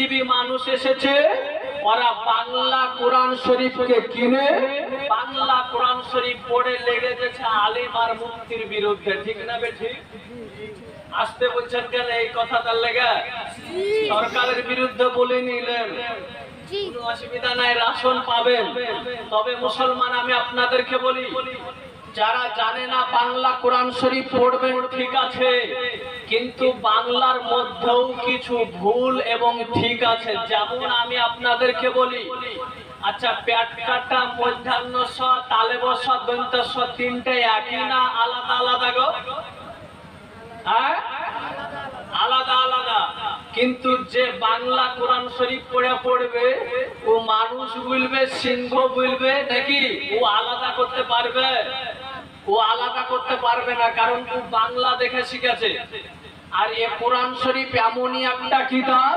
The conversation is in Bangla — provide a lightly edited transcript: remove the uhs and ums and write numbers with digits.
বুদ্ধিজীবী মানুষ এসেছে, ওরা বাংলা কোরআন শরীফকে কিনে বাংলা কোরআন শরীফ পড়ে লেগে গেছে আলেম আর মুফতির বিরুদ্ধে। ঠিক না বেঠিক? আসতে বলছেন কেন এই কথা? তার লেগে সরকারের বিরুদ্ধে বলে নিলেন, কোনো অসুবিধা নাই, রাশন পাবেন। তবে মুসলমান, আমি আপনাদেরকে বলি, যারা জানে না বাংলা কোরআন শরীফ পড়বেন ঠিক আছে, কিন্তু বাংলার মধ্যেও কিছু ভুল এবং ঠিক আছে। যেমন আমি আপনাদেরকে বলি, আচ্ছা পেট কাটা, মধ্যাহ্ন স, তালে বস, দন্ত স, তিনটে একই না আলাদা আলাদা গো? হ্যাঁ, আলাদা আলাদা। কিন্তু যে বাংলা কোরআন শরীফ পড়বে, ও মানুষ বলবে, সিংহ বলবে নাকি? ও আলাদা করতে পারবে? ও আলাদা করতে পারবে না, কারণ ও বাংলা দেখে শিখেছে। আর এ কোরআন শরীফ এমনই একটা কিতাব